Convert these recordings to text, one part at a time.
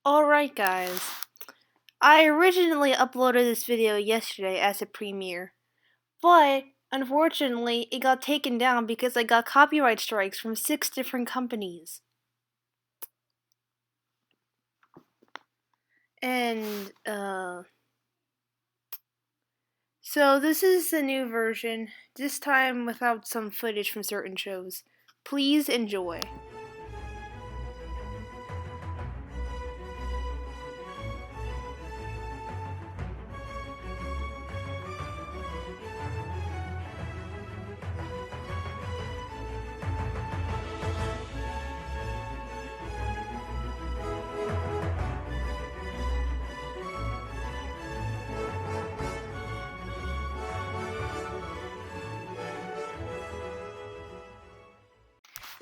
Alright guys, I originally uploaded this video yesterday as a premiere, but unfortunately it got taken down because I got copyright strikes from 6 different companies. And, so this is the new version, this time without some footage from certain shows. Please enjoy.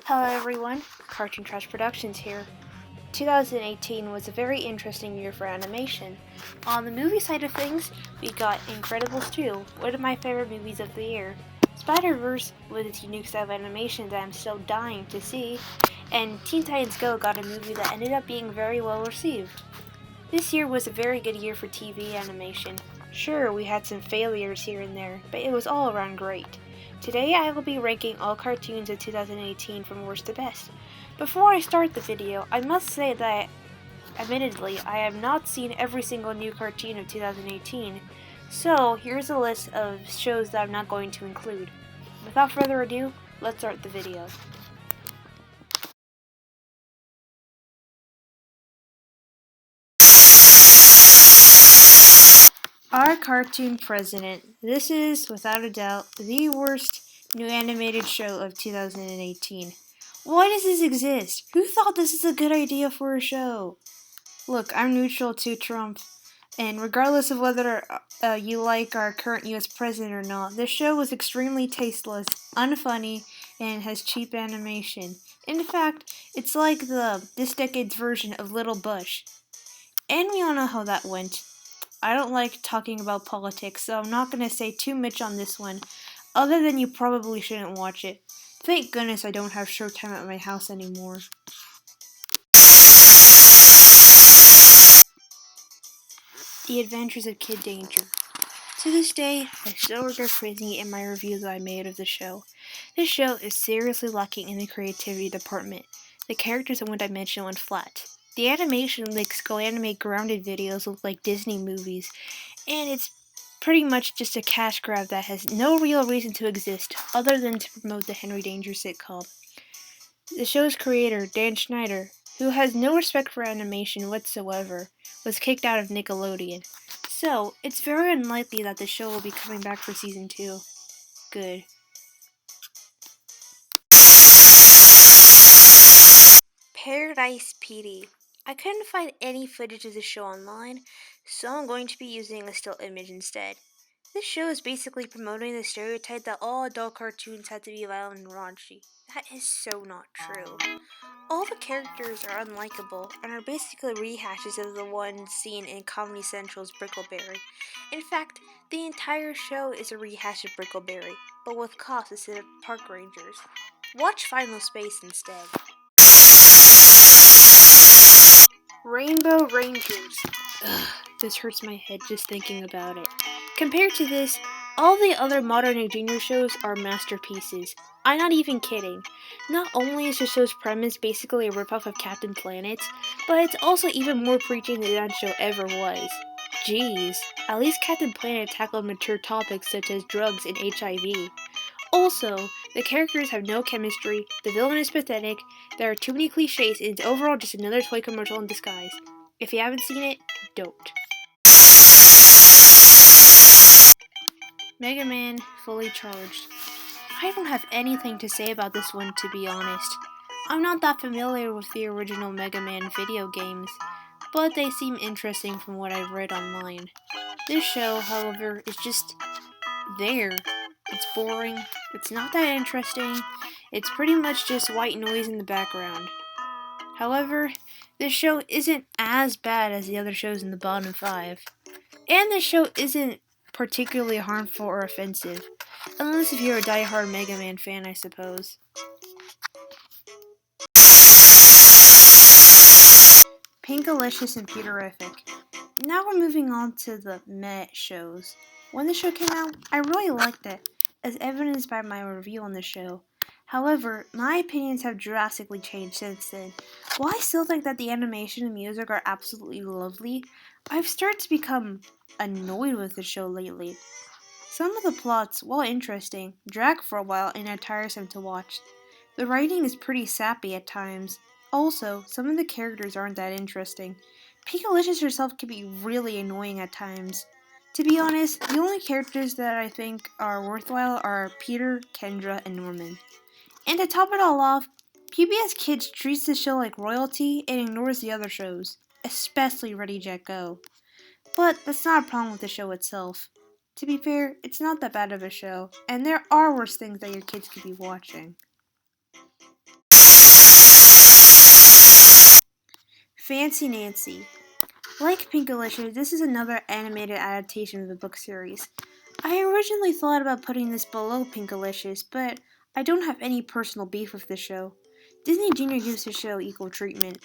Hello everyone, Cartoon Trash Productions here. 2018 was a very interesting year for animation. On the movie side of things, we got Incredibles 2, one of my favorite movies of the year, Spider-Verse with its unique style of animation that I'm still dying to see, and Teen Titans Go got a movie that ended up being very well received. This year was a very good year for TV animation. Sure, we had some failures here and there, but it was all around great. Today I will be ranking all cartoons of 2018 from worst to best. Before I start the video, I must say that, admittedly, I have not seen every single new cartoon of 2018, so here's a list of shows that I'm not going to include. Without further ado, let's start the video. Our Cartoon President. This is, without a doubt, the worst new animated show of 2018. Why does this exist? Who thought this is a good idea for a show? Look, I'm neutral to Trump, and regardless of whether you like our current US president or not, this show was extremely tasteless, unfunny, and has cheap animation. In fact, it's like this decade's version of Little Bush. And we all know how that went. I don't like talking about politics, so I'm not going to say too much on this one, other than you probably shouldn't watch it. Thank goodness I don't have Showtime at my house anymore. The Adventures of Kid Danger. To this day, I still regret praising it in my review that I made of the show. This show is seriously lacking in the creativity department. The characters and one-dimensional went flat. The animation makes go animate grounded videos look like Disney movies, and it's pretty much just a cash grab that has no real reason to exist other than to promote the Henry Danger sitcom. The show's creator, Dan Schneider, who has no respect for animation whatsoever, was kicked out of Nickelodeon. So, it's very unlikely that the show will be coming back for season 2. Good. Paradise PD. I couldn't find any footage of the show online, so I'm going to be using a still image instead. This show is basically promoting the stereotype that all adult cartoons have to be violent and raunchy. That is so not true. All the characters are unlikable and are basically rehashes of the ones seen in Comedy Central's Brickleberry. In fact, the entire show is a rehash of Brickleberry, but with cops instead of park rangers. Watch Final Space instead. Rainbow Rangers. Ugh, this hurts my head just thinking about it. Compared to this, all the other modern Nick Jr. shows are masterpieces. I'm not even kidding. Not only is the show's premise basically a ripoff of Captain Planet, but it's also even more preaching than that show ever was. Jeez, at least Captain Planet tackled mature topics such as drugs and HIV. Also, the characters have no chemistry, the villain is pathetic, there are too many cliches, and it's overall just another toy commercial in disguise. If you haven't seen it, don't. Mega Man Fully Charged. I don't have anything to say about this one, to be honest. I'm not that familiar with the original Mega Man video games, but they seem interesting from what I've read online. This show, however, is just there. It's boring, it's not that interesting, it's pretty much just white noise in the background. However, this show isn't as bad as the other shows in the bottom 5. And this show isn't particularly harmful or offensive, unless if you're a die-hard Mega Man fan, I suppose. Pinkalicious and Peterrific. Now we're moving on to the meh shows. When the show came out, I really liked it, as evidenced by my review on the show. However, my opinions have drastically changed since then. While I still think that the animation and music are absolutely lovely, I've started to become annoyed with the show lately. Some of the plots, while interesting, drag for a while and are tiresome to watch. The writing is pretty sappy at times. Also, some of the characters aren't that interesting. Pinkalicious herself can be really annoying at times. To be honest, the only characters that I think are worthwhile are Peter, Kendra, and Norman. And to top it all off, PBS Kids treats the show like royalty and ignores the other shows, especially Ready Jet Go. But that's not a problem with the show itself. To be fair, it's not that bad of a show, and there are worse things that your kids could be watching. Fancy Nancy. Like Pinkalicious, this is another animated adaptation of the book series. I originally thought about putting this below Pinkalicious, but I don't have any personal beef with the show. Disney Junior gives the show equal treatment.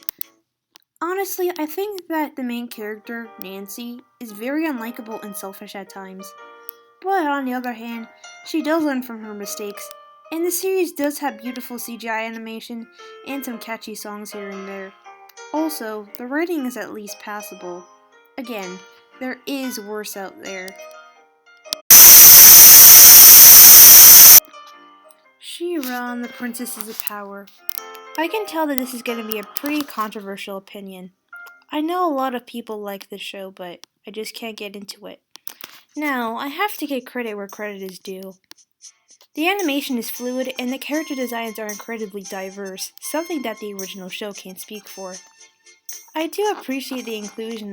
Honestly, I think that the main character, Nancy, is very unlikable and selfish at times. But on the other hand, she does learn from her mistakes, and the series does have beautiful CGI animation and some catchy songs here and there. Also, the writing is at least passable. Again, there is worse out there. She-Ra and the Princesses of Power. I can tell that this is going to be a pretty controversial opinion. I know a lot of people like this show, but I just can't get into it. Now, I have to give credit where credit is due. The animation is fluid and the character designs are incredibly diverse, something that the original show can't speak for. I do appreciate the inclusion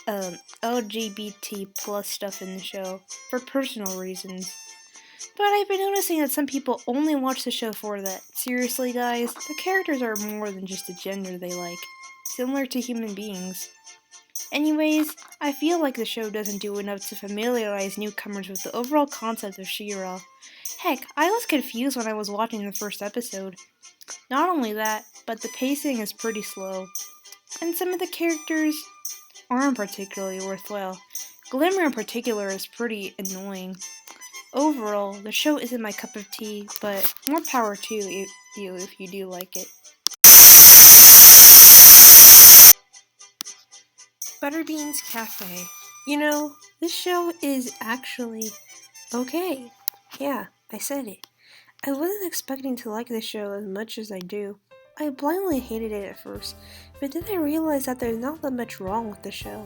of LGBT plus stuff in the show, for personal reasons. But I've been noticing that some people only watch the show for that. Seriously, guys, the characters are more than just the gender they like, similar to human beings. Anyways, I feel like the show doesn't do enough to familiarize newcomers with the overall concept of She-Ra. Heck, I was confused when I was watching the first episode. Not only that, but the pacing is pretty slow. And some of the characters aren't particularly worthwhile. Glimmer in particular is pretty annoying. Overall, the show isn't my cup of tea, but more power to you if you do like it. Butterbean's Cafe. You know, this show is actually okay. Yeah, I said it. I wasn't expecting to like this show as much as I do. I blindly hated it at first, but then I realized that there's not that much wrong with the show.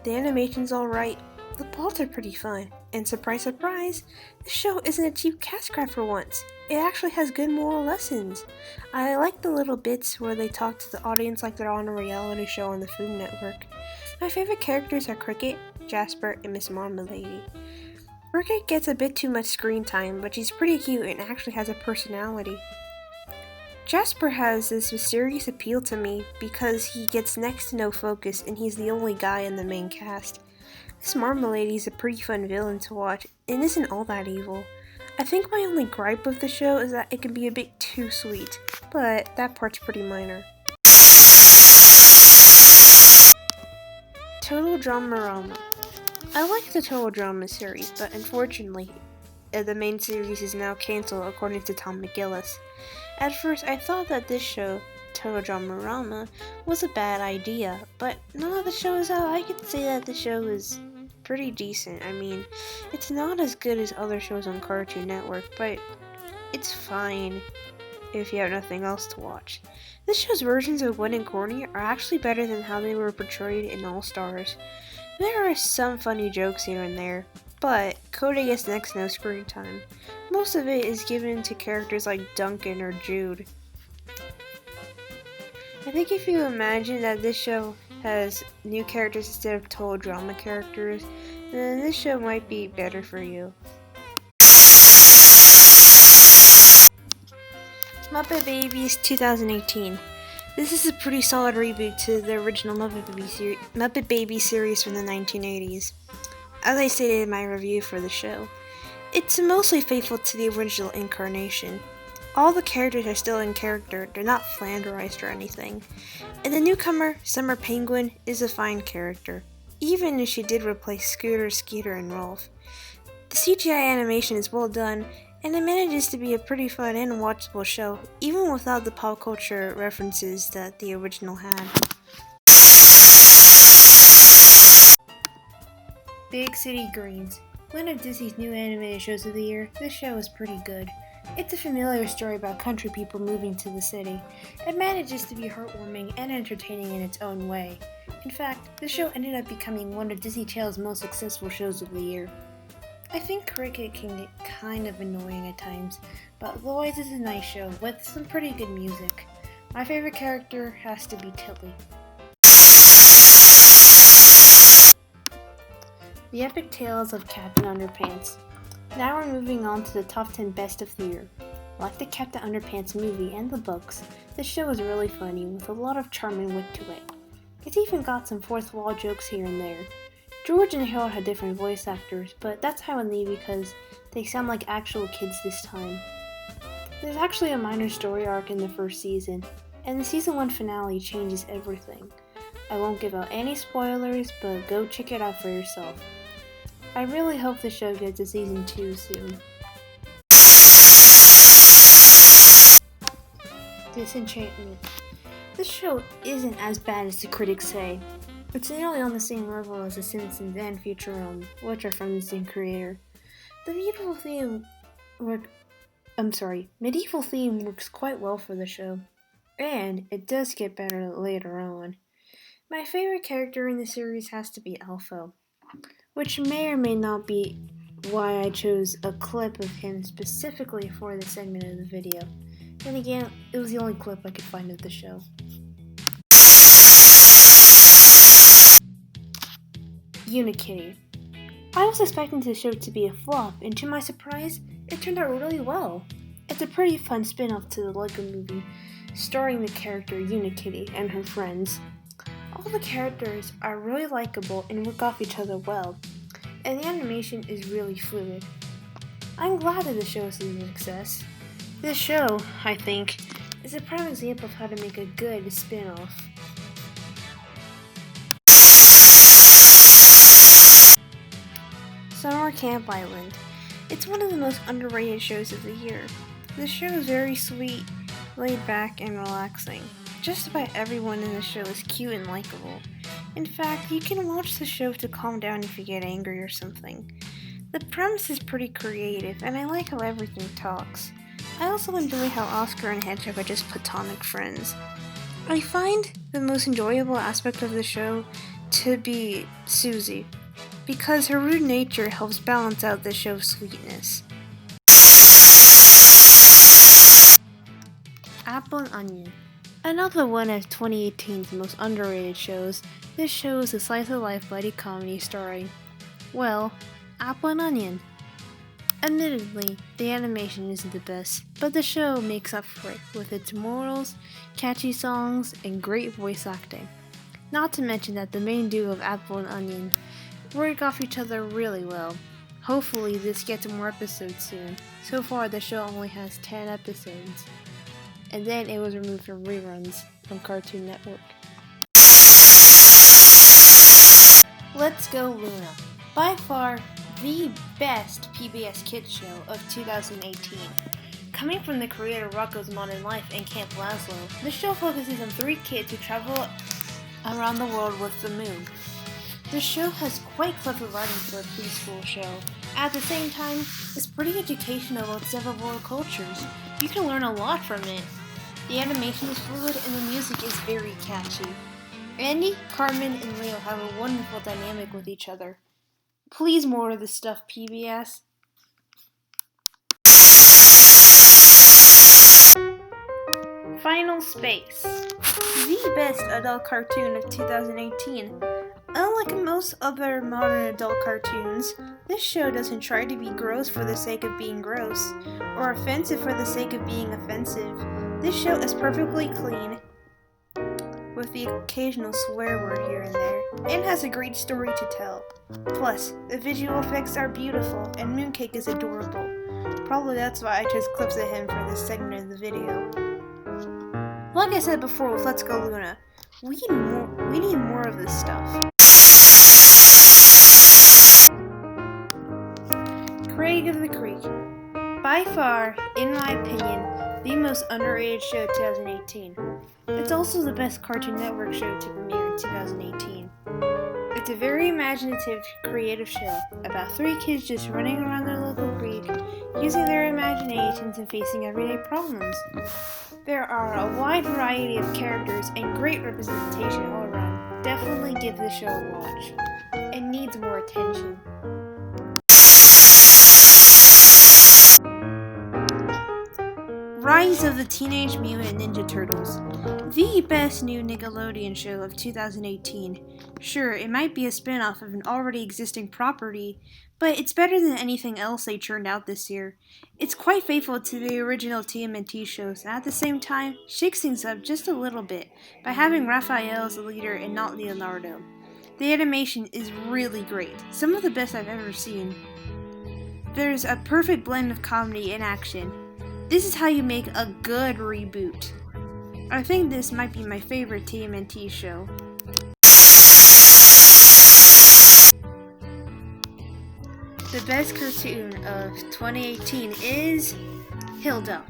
The animation's alright, the plots are pretty fun, and surprise surprise, the show isn't a cheap cash grab for once. It actually has good moral lessons. I like the little bits where they talk to the audience like they're on a reality show on the Food Network. My favorite characters are Cricket, Jasper, and Miss Marmalade. Cricket gets a bit too much screen time, but she's pretty cute and actually has a personality. Jasper has this mysterious appeal to me because he gets next to no focus and he's the only guy in the main cast. Miss Marmalade is a pretty fun villain to watch and isn't all that evil. I think my only gripe with the show is that it can be a bit too sweet, but that part's pretty minor. Total DramaRama. I like the Total Drama series, but unfortunately, the main series is now cancelled according to Tom McGillis. At first, I thought that this show, Total DramaRama, was a bad idea, but now that the show is out, I can say that the show is pretty decent. I mean, it's not as good as other shows on Cartoon Network, but it's fine if you have nothing else to watch. This show's versions of Gwen and Corny are actually better than how they were portrayed in All Stars. There are some funny jokes here and there, but Cody gets next to no screen time. Most of it is given to characters like Duncan or Jude. I think if you imagine that this show has new characters instead of total drama characters, then this show might be better for you. Muppet Babies 2018. This is a pretty solid reboot to the original Muppet Baby series from the 1980s. As I stated in my review for the show, it's mostly faithful to the original incarnation. All the characters are still in character, they're not flanderized or anything. And the newcomer, Summer Penguin, is a fine character, even if she did replace Scooter, Skeeter, and Rolf. The CGI animation is well done, and it manages to be a pretty fun and watchable show, even without the pop culture references that the original had. Big City Greens. One of Disney's new animated shows of the year, this show is pretty good. It's a familiar story about country people moving to the city. It manages to be heartwarming and entertaining in its own way. In fact, the show ended up becoming one of Disney Channel's most successful shows of the year. I think cricket can get kind of annoying at times, but otherwise it's a nice show with some pretty good music. My favorite character has to be Tilly. The Epic Tales of Captain Underpants. Now we're moving on to the top 10 best of the year. Like the Captain Underpants movie and the books, this show is really funny with a lot of charm and wit to it. It's even got some fourth wall jokes here and there. George and Harold had different voice actors, but that's how it is because they sound like actual kids this time. There's actually a minor story arc in the first season, and the season 1 finale changes everything. I won't give out any spoilers, but go check it out for yourself. I really hope the show gets a season 2 soon. Disenchantment. This show isn't as bad as the critics say. It's nearly on the same level as The Simpsons and Futurama, which are from the same creator. The medieval theme works quite well for the show, and it does get better later on. My favorite character in the series has to be Alpha, which may or may not be why I chose a clip of him specifically for this segment of the video. Then again, it was the only clip I could find of the show. Unikitty. I was expecting the show to be a flop, and to my surprise, it turned out really well. It's a pretty fun spin-off to the Lego movie, starring the character Unikitty and her friends. All the characters are really likable and work off each other well, and the animation is really fluid. I'm glad that the show is a success. This show, I think, is a prime example of how to make a good spin-off. Summer Camp Island. It's one of the most underrated shows of the year. The show is very sweet, laid back, and relaxing. Just about everyone in the show is cute and likable. In fact, you can watch the show to calm down if you get angry or something. The premise is pretty creative, and I like how everything talks. I also enjoy how Oscar and Hedgehog are just platonic friends. I find the most enjoyable aspect of the show to be Susie, because her rude nature helps balance out the show's sweetness. Apple and Onion. Another one of 2018's most underrated shows, this show is a slice-of-life buddy comedy starring, well, Apple and Onion. Admittedly, the animation isn't the best, but the show makes up for it with its morals, catchy songs, and great voice acting. Not to mention that the main duo of Apple and Onion work off each other really well. Hopefully this gets more episodes soon. So far the show only has 10 episodes. And then it was removed from reruns on Cartoon Network. Let's Go Luna. By far the best PBS Kids show of 2018. Coming from the creator Rocko's Modern Life and Camp Lazlo, the show focuses on 3 kids who travel around the world with the moon. The show has quite clever writing for a preschool show. At the same time, it's pretty educational about several world cultures. You can learn a lot from it. The animation is fluid and the music is very catchy. Andy, Carmen, and Leo have a wonderful dynamic with each other. Please more of this stuff, PBS. Final Space. The best adult cartoon of 2018. Unlike most other modern adult cartoons, this show doesn't try to be gross for the sake of being gross, or offensive for the sake of being offensive. This show is perfectly clean, with the occasional swear word here and there, and has a great story to tell. Plus, the visual effects are beautiful, and Mooncake is adorable. Probably that's why I chose clips of him for this segment of the the video. Like I said before with Let's Go Luna, we need more of this stuff. Craig of the Creek. By far, in my opinion, the most underrated show of 2018. It's also the best Cartoon Network show to premiere in 2018. It's a very imaginative, creative show about 3 kids just running around their local creek, using their imaginations and facing everyday problems. There are a wide variety of characters and great representation all around. Definitely give the show a watch. It needs more attention. Rise of the Teenage Mutant Ninja Turtles. The best new Nickelodeon show of 2018. Sure, it might be a spin-off of an already existing property, but it's better than anything else they churned out this year. It's quite faithful to the original TMNT shows, and at the same time, shakes things up just a little bit by having Raphael as the leader and not Leonardo. The animation is really great, some of the best I've ever seen. There's a perfect blend of comedy and action. This is how you make a good reboot. I think this might be my favorite TMNT show. The best cartoon of 2018 is Hilda.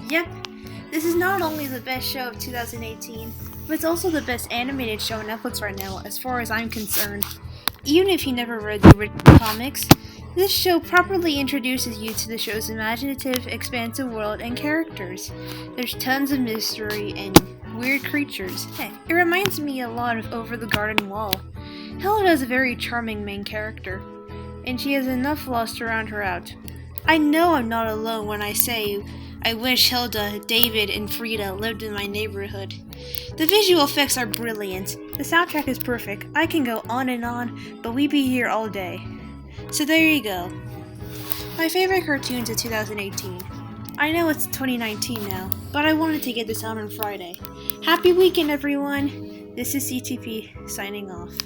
Yep, this is not only the best show of 2018, but it's also the best animated show on Netflix right now as far as I'm concerned. Even if you never read the original comics, this show properly introduces you to the show's imaginative, expansive world and characters. There's tons of mystery and weird creatures. Heck, it reminds me a lot of Over the Garden Wall. Hilda is a very charming main character, and she has enough flaws to round her out. I know I'm not alone when I say I wish Hilda, David, and Frida lived in my neighborhood. The visual effects are brilliant. The soundtrack is perfect. I can go on, but we'd be here all day. So there you go. My favorite cartoons of 2018. I know it's 2019 now, but I wanted to get this out on Friday. Happy weekend, everyone! This is CTP signing off.